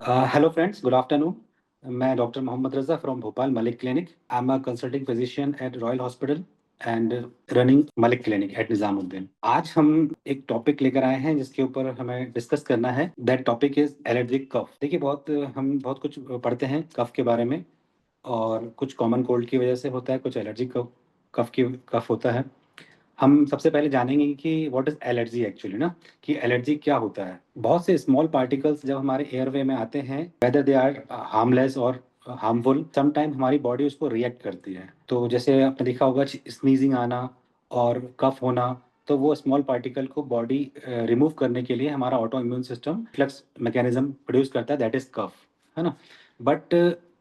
Hello friends, good afternoon. मैं doctor Mohammad Raza from Bhopal Malik clinic. I am a consulting physician at Royal Hospital and running Malik clinic at Nizamuddin. आज हम एक topic लेकर आए हैं जिसके ऊपर हमें डिस्कस करना है. दैट टॉपिक इज एलर्जिक कफ. देखिए हम बहुत कुछ पढ़ते हैं कफ के बारे में, और कुछ कॉमन कोल्ड की वजह से होता है, कुछ एलर्जिक कफ होता है. हम सबसे पहले जानेंगे कि व्हाट इज़ एलर्जी एक्चुअली ना, कि एलर्जी क्या होता है. बहुत से स्मॉल पार्टिकल्स जब हमारे एयरवे में आते हैं, वेदर दे आर हार्मलेस और हार्मफुल, सम टाइम हमारी बॉडी उसको रिएक्ट करती है. तो जैसे आपने देखा होगा स्नीजिंग आना और कफ होना, तो वो स्मॉल पार्टिकल को बॉडी रिमूव करने के लिए हमारा auto immune system reflex mechanism produce करता है, दैट इज कफ, है ना. बट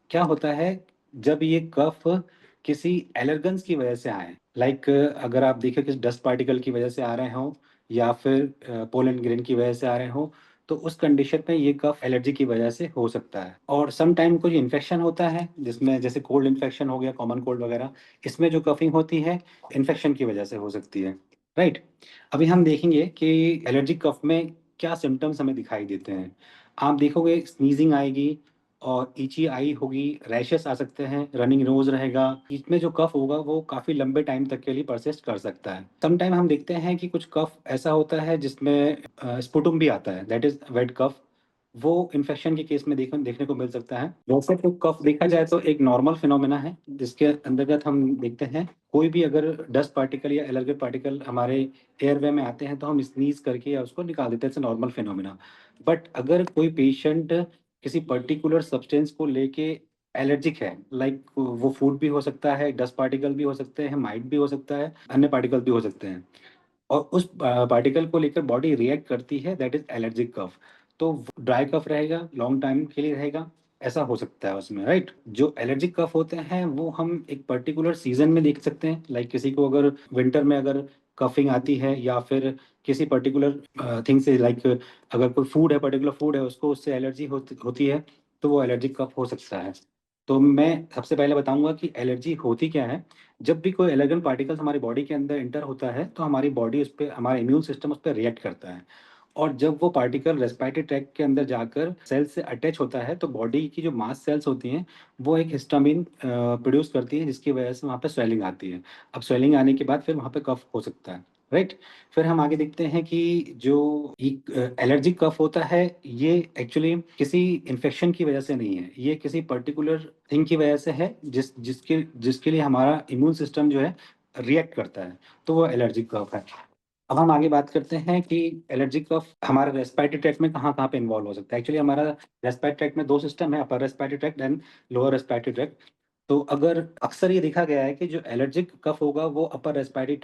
क्या होता है जब ये कफ किसी एलर्गन्स की वजह से आए, लाइक अगर आप देखें कि डस्ट पार्टिकल की वजह से आ रहे हों या फिर पोलन ग्रेन की वजह से आ रहे हों, तो उस कंडीशन में ये कफ एलर्जी की वजह से हो सकता है. और सम टाइम कोई इन्फेक्शन होता है जिसमें जैसे कोल्ड इन्फेक्शन हो गया, कॉमन कोल्ड वगैरह, इसमें जो कफिंग होती है इन्फेक्शन की वजह से हो सकती है, राइट. अभी हम देखेंगे कि एलर्जिक कफ में क्या सिम्टम्स हमें दिखाई देते हैं. आप देखोगे स्नीजिंग आएगी और इची आई होगी, रैशेस आ सकते हैं, रनिंग नोज रहेगा. इसमें जो कफ होगा वो काफ़ी लंबे टाइम तक के लिए परसिस्ट कर सकता है. सम टाइम हम देखते हैं कि कुछ कफ ऐसा होता है जिसमें स्पुटुम भी आता है, दैट इज वेट कफ. वो इन्फेक्शन के केस में देखने को मिल सकता है. वैसे तो कफ देखा जाए तो एक नॉर्मल फिनोमेना है जिसके अंतर्गत हम देखते हैं कोई भी अगर डस्ट पार्टिकल या एलर्जी पार्टिकल हमारे एयरवे में आते हैं तो हम स्नीज करके या उसको निकाल देते हैं, नॉर्मल फिनोमेना. बट अगर कोई पेशेंट किसी पर्टिकुलर सब्सटेंस को लेके एलर्जिक है, लाइक वो फूड भी हो सकता है, डस्ट पार्टिकल भी हो सकते हैं, माइट भी हो सकता है, अन्य पार्टिकल भी हो सकते हैं, और उस पार्टिकल को लेकर बॉडी रिएक्ट करती है, दैट इज एलर्जिक कफ. तो ड्राई कफ रहेगा, लॉन्ग टाइम के लिए रहेगा, ऐसा हो सकता है उसमें, राइट. जो एलर्जिक कफ होते हैं वो हम एक पर्टिकुलर सीजन में देख सकते हैं, लाइक किसी को अगर विंटर में अगर कफिंग आती है या फिर किसी पर्टिकुलर थिंग से, लाइक अगर कोई फूड है, पर्टिकुलर फूड है, उसको उससे एलर्जी होती है, तो वो एलर्जिक कफ हो सकता है. तो मैं सबसे पहले बताऊंगा कि एलर्जी होती क्या है. जब भी कोई एलर्जन पार्टिकल्स हमारी बॉडी के अंदर इंटर होता है तो हमारी बॉडी उस पर, हमारा इम्यून सिस्टम उस पर रिएक्ट करता है. और जब वो पार्टिकल रेस्पिरेटरी ट्रैक्ट के अंदर जाकर सेल से अटैच होता है तो बॉडी की जो मास सेल्स होती हैं वो एक हिस्टामिन प्रोड्यूस करती है, जिसकी वजह से वहाँ पे स्वेलिंग आती है. अब स्वेलिंग आने के बाद फिर वहाँ पे कफ हो सकता है, राइट. फिर हम आगे देखते हैं कि जो एक एलर्जिक कफ होता है ये एक्चुअली किसी इन्फेक्शन की वजह से नहीं है, ये किसी पर्टिकुलर थिंग की वजह से है जिसके जिसके लिए हमारा इम्यून सिस्टम जो है रिएक्ट करता है, तो वो एलर्जिक कफ है. अब हम आगे बात करते हैं कि एलर्जिक कफ हमारे रेस्पिरेटरी ट्रैक्ट में कहाँ कहाँ पे इन्वॉल्व हो सकता है. एक्चुअली हमारा रेस्पिरेटरी ट्रैक्ट में दो सिस्टम है, upper respiratory tract and lower respiratory tract. तो अगर अक्सर ये देखा गया है कि जो एलर्जिक कफ होगा वो अपर रेस्पिरेटरी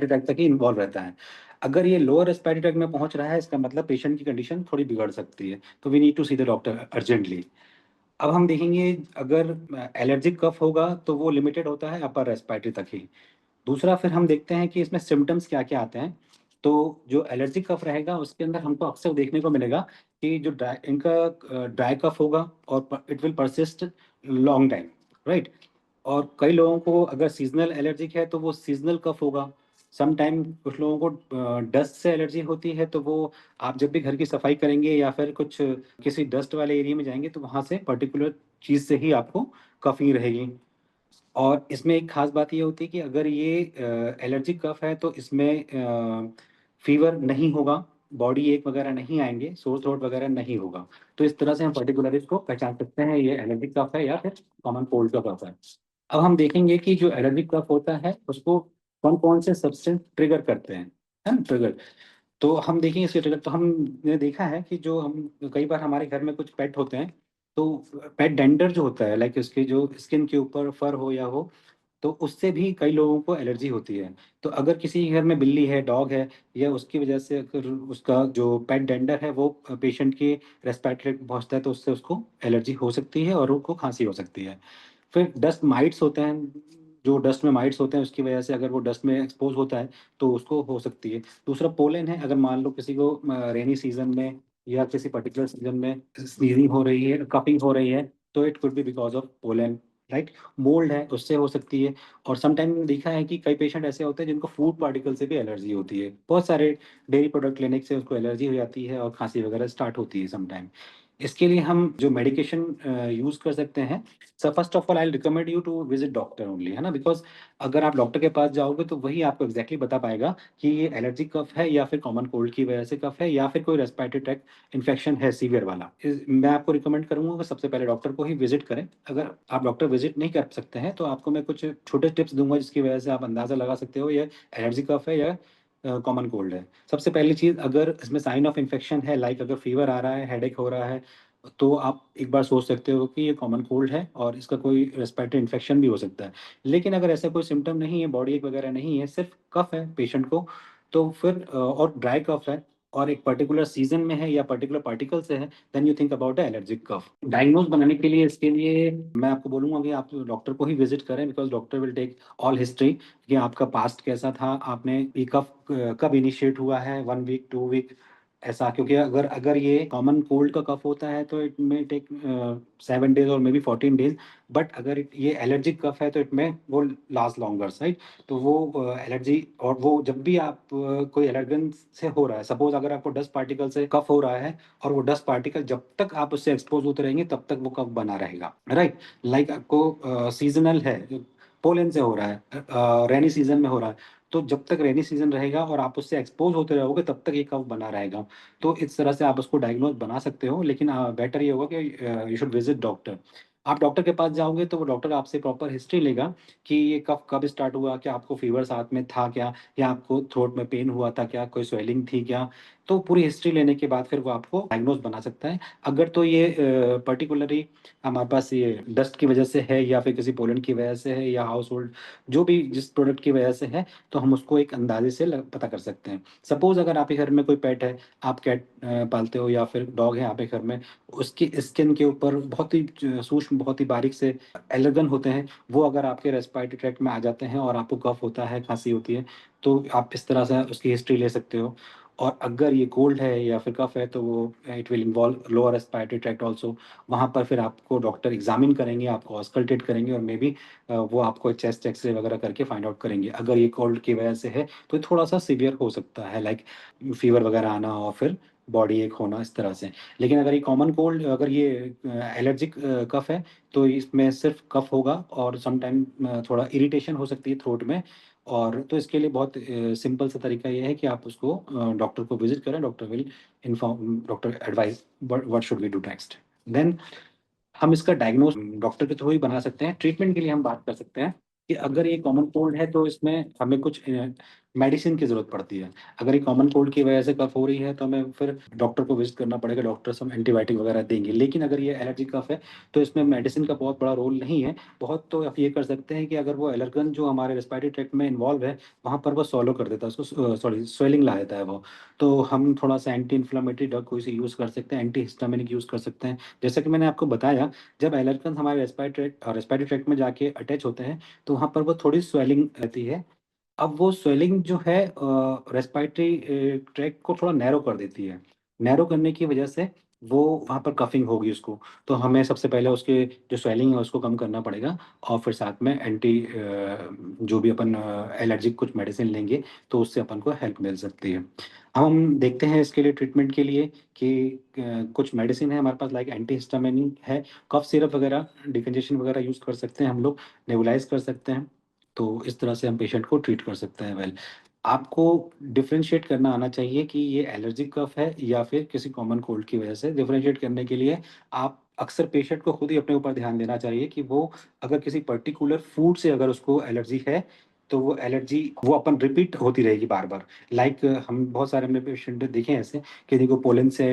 ट्रैक्ट तक ही इन्वॉल्व रहता है. अगर ये लोअर रेस्पिरेटरी ट्रैक्ट में पहुंच रहा है, इसका मतलब पेशेंट की कंडीशन थोड़ी बिगड़ सकती है, तो we need to see the doctor urgently. अब हम देखेंगे अगर एलर्जिक कफ होगा तो वो लिमिटेड होता है अपर रेस्पिरेटरी तक ही. दूसरा फिर हम देखते हैं कि इसमें सिम्पटम्स क्या-क्या आते हैं. तो जो एलर्जिक कफ रहेगा उसके अंदर हमको अक्सर देखने को मिलेगा कि जो ड्राई कफ होगा और it will persist long time, right. और कई लोगों को अगर सीज़नल एलर्जिक है तो वो सीज़नल कफ होगा. सम टाइम कुछ लोगों को डस्ट से एलर्जी होती है, तो वो आप जब भी घर की सफाई करेंगे या फिर कुछ किसी डस्ट वाले एरिया में जाएँगे तो वहाँ से पर्टिकुलर चीज़ से ही आपको कफ़िंग रहेगी. और इसमें एक ख़ास बात ये होती है कि अगर ये एलर्जिक कफ़ है तो इसमें फ़ीवर नहीं होगा, बॉडी एक वगैरह नहीं आएँगे, सोर थ्रोट वगैरह नहीं होगा. तो इस तरह से हम पर्टिकुलर इसको पहचान सकते हैं ये एलर्जिक कफ़ है या फिर कॉमन कोल्ड का कफ़ है. अब हम देखेंगे कि जो एलर्जिक कफ़ होता है उसको कौन-कौन से सब्सटेंस ट्रिगर करते हैं, है ना? ट्रिगर. तो हम देखेंगे इसके ट्रिगर, तो हमने देखा है कि जो हम कई बार हमारे घर में कुछ पेट होते हैं, तो पेट डेंडर जो होता है, लाइक उसके जो स्किन के ऊपर फर हो या हो, तो उससे भी कई लोगों को एलर्जी होती है. तो अगर किसी के घर में बिल्ली है, डॉग है, या उसकी वजह से अगर उसका जो पेट डेंडर है वो पेशेंट के रेस्पिरेटरी में पहुँचता है तो उससे उसको एलर्जी हो सकती है और उनको खाँसी हो सकती है. फिर डस्ट माइट्स होते हैं, जो डस्ट में माइट्स होते हैं उसकी वजह से अगर वो डस्ट में एक्सपोज़ होता है तो उसको हो सकती है. दूसरा पोलन है, अगर मान लो किसी को रेनी सीज़न में या किसी पर्टिकुलर सीज़न में स्नीज़िंग हो रही है, कफिंग हो रही है, तो it could be because of pollen, right. Mould है, उससे हो सकती है. और सम टाइम देखा है कि कई पेशेंट ऐसे होते हैं जिनको फूड पार्टिकल से भी एलर्जी होती है. बहुत सारे डेयरी प्रोडक्ट लेने से उसको एलर्जी हो जाती है और खाँसी वगैरह स्टार्ट होती है सम टाइम. इसके लिए हम जो मेडिकेशन यूज़ कर सकते हैं, so first of all I will recommend you to visit doctor only, है ना? बिकॉज़ अगर आप डॉक्टर के पास जाओगे तो वही आपको एग्ज़ैक्टली बता पाएगा कि ये एलर्जिक कफ है या फिर कॉमन कोल्ड की वजह से कफ है या फिर कोई रेस्पिरेटरी ट्रैक्ट इन्फेक्शन है सीवियर वाला। मैं आपको रिकमेंड करूँगा कि सबसे पहले डॉक्टर को ही विज़िट करें। अगर आप डॉक्टर विज़िट नहीं कर सकते हैं तो आपको मैं कुछ छोटे टिप्स दूँगा जिसकी वजह से आप अंदाज़ा लगा सकते हो ये एलर्जिक कफ है या कॉमन कोल्ड है। सबसे पहली चीज़, अगर इसमें साइन ऑफ इन्फेक्शन है, लाइक अगर फ़ीवर आ रहा है, हेडेक हो रहा है, तो आप एक बार सोच सकते हो कि ये कॉमन कोल्ड है और इसका कोई रेस्पिरेटरी इन्फेक्शन भी हो सकता है। लेकिन अगर ऐसा कोई सिम्पटम नहीं है, बॉडी एक वगैरह नहीं है, सिर्फ़ कफ़ है पेशेंट को, तो फिर और ड्राई कफ़ है और एक पर्टिकुलर सीज़न में है या पर्टिकुलर पार्टिकल से है, then you think about a allergic cough. Diagnose बनाने के लिए, इसके लिए मैं आपको बोलूँगा कि आप डॉक्टर को ही विज़िट करें, because doctor will take all history कि आपका पास्ट कैसा था, आपने ये कब कब इनिशिएट हुआ है, 1 वीक, 2 वीक, ऐसा। क्योंकि अगर अगर ये कॉमन कोल्ड का कफ होता है तो इट मे टेक 7 डेज़ और मे बी 14 डेज़, बट अगर ये एलर्जिक कफ है तो इट मे वो लास्ट लॉन्गर, राइट? तो वो एलर्जी, और वो जब भी आप कोई एलर्जन से हो रहा है, सपोज़ अगर आपको डस्ट पार्टिकल से कफ हो रहा है और वो डस्ट पार्टिकल जब तक आप उससे एक्सपोज़ होते रहेंगे तब तक वो कफ बना रहेगा, राइट? लाइक आपको सीज़नल है, पोलन से हो रहा है, रेनी सीज़न में हो रहा है, तो जब तक रेनी सीज़न रहेगा और आप उससे एक्सपोज़ होते रहोगे तब तक ये कफ बना रहेगा। तो इस तरह से आप उसको डायग्नोज़ बना सकते हो, लेकिन बेटर ये होगा कि यू शुड विज़िट डॉक्टर। आप डॉक्टर के पास जाओगे तो वो डॉक्टर आपसे प्रॉपर हिस्ट्री लेगा कि ये कफ कब स्टार्ट हुआ, क्या आपको फ़ीवर साथ में था क्या? या आपको थ्रोट में पेन हुआ था क्या? कोई स्वेलिंग थी क्या? तो पूरी हिस्ट्री लेने के बाद फिर वो आपको डायग्नोज़ बना सकता है। अगर तो ये पर्टिकुलरली हमारे पास ये डस्ट की वजह से है या फिर किसी पोलन की वजह से है या हाउसहोल्ड जो भी जिस प्रोडक्ट की वजह से है, तो हम उसको एक अंदाज़े से पता कर सकते हैं। सपोज़ अगर आपके घर में कोई पेट है, आप कैट पालते हो या फिर डॉग है आपके घर में, उसकी स्किन के ऊपर बहुत ही सूक्ष्म, बहुत ही बारीक से एलर्गन होते हैं, वो अगर आपके रेस्पिरेटरी ट्रैक्ट में आ जाते हैं और आपको कफ होता है, खाँसी होती है, तो आप इस तरह से उसकी हिस्ट्री ले सकते हो। और अगर ये कोल्ड है या फिर कफ है तो वो it will involve lower respiratory tract also. वहाँ पर फिर आपको डॉक्टर एग्ज़ामिन करेंगे, आपको ऑस्कल्टेट करेंगे और मेबी वो आपको चेस्ट एक्स-रे वगैरह करके फाइंड आउट करेंगे। अगर ये कोल्ड की वजह से है, तो थोड़ा-सा सीवियर हो सकता है, लाइक फ़ीवर वगैरह आना और फिर बॉडी एक होना, इस तरह से। लेकिन अगर ये कॉमन कोल्ड, अगर ये एलर्जिक कफ है, तो इसमें सिर्फ़ कफ होगा और समटाइम थोड़ा इरिटेशन हो सकती है थ्रोट में, और तो इसके लिए बहुत सिंपल सा तरीका ये है कि आप उसको डॉक्टर को विज़िट करें, doctor will inform, doctor advice what should we do next. Then हम इसका डायग्नोज़ डॉक्टर के थ्रू ही बना सकते हैं। ट्रीटमेंट के लिए हम बात कर सकते हैं कि अगर ये कॉमन कोल्ड है तो इसमें हमें कुछ मेडिसिन की ज़रूरत पड़ती है। अगर ये कॉमन कोल्ड की वजह से कफ़ हो रही है तो हमें फिर डॉक्टर को विज़िट करना पड़ेगा, डॉक्टर्स हम एंटीबायोटिक वगैरह देंगे। लेकिन अगर ये एलर्जी कफ़ है तो इसमें मेडिसिन का बहुत बड़ा रोल नहीं है। बहुत तो आप ये कर सकते हैं कि अगर वो एलर्गन जो हमारे रेस्पिरेटरी ट्रैक्ट में इन्वॉल्व है, वहाँ पर वो स्वॉलो कर देता है उसको, सॉरी स्वेलिंग ला देता है वो। तो हम थोड़ा-सा एंटी इन्फ्लेमेटरी ड्रग कोई सी यूज़ कर सकते हैं, एंटी हिस्टामिनिक यूज़ कर सकते हैं। जैसा कि मैंने आपको बताया, जब एलर्जन हमारे रेस्पिरेटरी ट्रैक्ट में जाके अटैच होते हैं, तो वहाँ पर वो थोड़ी स्वेलिंग रहती है। अब वो स्वेलिंग जो है रेस्पिरेटरी ट्रैक्ट को थोड़ा नैरो कर देती है। नैरो करने की वजह से वो वहाँ पर कफ़िंग होगी उसको। तो हमें सबसे पहले उसके जो स्वेलिंग है उसको कम करना पड़ेगा और फिर साथ में जो भी अपन एलर्जिक कुछ मेडिसिन लेंगे, तो उससे अपन को हेल्प मिल सकती है। अब हम देखते हैं इसके लिए ट्रीटमेंट के लिए कि कुछ मेडिसिन है हमारे पास, लाइक एंटीहिस्टामिनिक है, कफ सिरप वगैरह, डिकंजेशन वगैरह यूज़ कर सकते हैं हम लोग, नेबुलाइज़ कर सकते हैं। तो इस तरह से हम पेशेंट को ट्रीट कर सकते हैं वेल। आपको डिफरेंशिएट करना आना चाहिए कि ये एलर्जिक कफ है या फिर किसी कॉमन कोल्ड की वजह से। डिफरेंशिएट करने के लिए आप अक्सर पेशेंट को खुद ही अपने ऊपर ध्यान देना चाहिए कि वो अगर किसी पर्टिकुलर फूड से अगर उसको एलर्जी है, तो वो एलर्जी वो अपन रिपीट होती रहेगी बार-बार। लाइक हम बहुत सारे हमने पेशेंट देखे हैं ऐसे कि जिनको पोलन से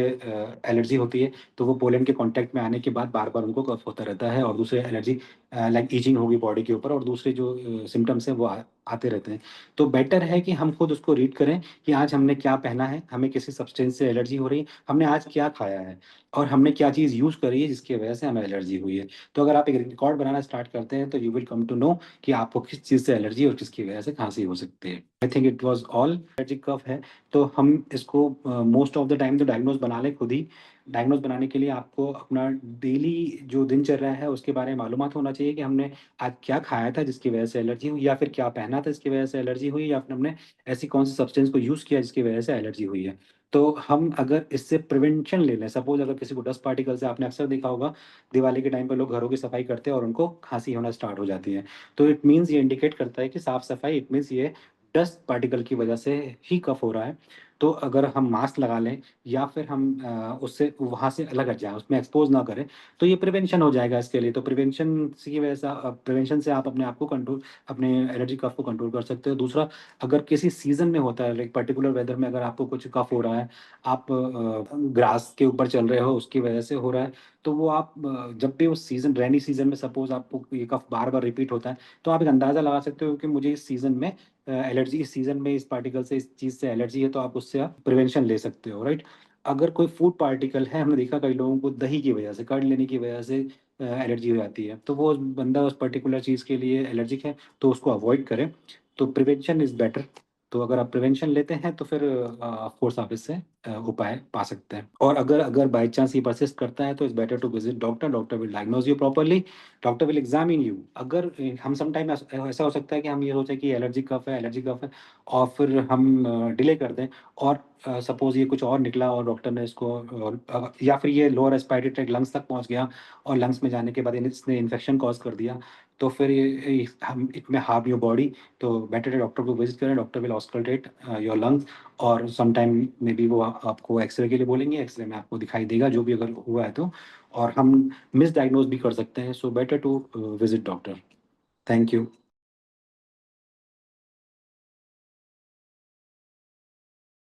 एलर्जी होती है, तो वो पोलन के कॉन्टैक्ट में आने के बाद बार-बार उनको कफ होता रहता है और दूसरे एलर्जी लाइक इचिंग होगी बॉडी के ऊपर और दूसरे जो सिम्पटम्स हैं वो आते रहते हैं। तो बेटर है कि हम खुद उसको रीड करें कि आज हमने क्या पहना है, हमें किसी सब्सटेंस से एलर्जी हो रही है, हमने आज क्या खाया है और हमने क्या चीज़ यूज़ करी है जिसकी वजह से हमें एलर्जी हुई है। तो अगर आप एक रिकॉर्ड बनाना स्टार्ट करते हैं तो you will come to know कि आपको किस चीज़ से एलर्जी और किसकी वजह से खाँसी हो सकती है। I think it was all. Allergic cough है, तो हम इसको मोस्ट ऑफ द टाइम तो डायग्नोज़ बना लें खुद ही। डायग्नोज़ बनाने के लिए आपको अपना डेली जो दिनचर्या है उसके बारे में मालूमात होना चाहिए कि हमने आज क्या खाया था जिसकी वजह से एलर्जी हुई, या फिर क्या पहना था जिसकी वजह से एलर्जी हुई, या फिर हमने ऐसी कौन-सी सब्सटेंस को यूज़ किया जिसकी वजह से एलर्जी हुई है। तो हम अगर इससे प्रिवेंशन ले लें, सपोज़ अगर किसी को डस्ट पार्टिकल से, आपने अक्सर देखा होगा दिवाली के टाइम पे लोग घरों की सफाई करते हैं और उनको खाँसी होना स्टार्ट हो जाती है। तो इट मीन्स, ये इंडिकेट करता है कि साफ-सफाई, इट मीन्स ये डस्ट पार्टिकल की वजह से ही कफ हो रहा है। तो अगर हम मास्क लगा लें या फिर हम उससे वहाँ से अलग हट जाएँ, उसमें एक्सपोज़ ना करें, तो ये प्रिवेंशन हो जाएगा इसके लिए। तो प्रिवेंशन से आप अपने आप को कंट्रोल, अपने एलर्जी कफ को कंट्रोल कर सकते हो। दूसरा, अगर किसी सीज़न में होता है, लाइक पर्टिकुलर वेदर में अगर आपको कुछ कफ हो रहा है, आप ग्रास के ऊपर चल रहे हो, उसकी वजह से हो रहा है, तो वो आप जब भी उस सीज़न, रेनी सीज़न में सपोज़ आपको ये कफ बार-बार रिपीट होता है, तो आप एक अंदाज़ा लगा सकते हो कि मुझे इस सीज़न में एलर्जी, इस सीज़न में इस पार्टिकल से, इस चीज़ से एलर्जी है, तो आप उससे आप प्रिवेंशन ले सकते हो, राइट? अगर कोई फूड पार्टिकल है, हमने देखा कई लोगों को दही की वजह से, कर्ड लेने की वजह से एलर्जी हो जाती है, तो वो बंदा उस पर्टिकुलर चीज़ के लिए एलर्जिक है, तो उसको अवॉइड करें। तो प्रिवेंशन इज़ बेटर। तो अगर आप प्रिवेंशन लेते हैं तो फिर ऑफ कोर्स आप इससे उपाय पा सकते हैं। और अगर अगर बाय चांस ये परसिस्ट करता है, तो it's better to visit doctor. Doctor will diagnose you properly, doctor will examine you. अगर हम समटाइम ऐसा हो सकता है कि हम ये सोचें कि एलर्जी कफ है, और फिर हम डिले कर दें, और सपोज़ ये कुछ और निकला और डॉक्टर ने इसको या फिर ये लोअर रेस्पिरेटरी ट्रैक्ट, लंग्स तक पहुँच गया, और लंग्स में जाने के बाद इसने इन्फेक्शन कॉज़ कर दिया, तो फिर ये हम इट में हार्म योर बॉडी। तो बेटर है डॉक्टर को विज़िट करें, doctor will auscultate your lungs, और सम टाइम मे बी वो आपको एक्स-रे के लिए बोलेंगे, एक्स-रे में आपको दिखाई देगा जो भी अगर हुआ है तो, और हम मिसडायग्नोज़ भी कर सकते हैं, so better to visit doctor. Thank you.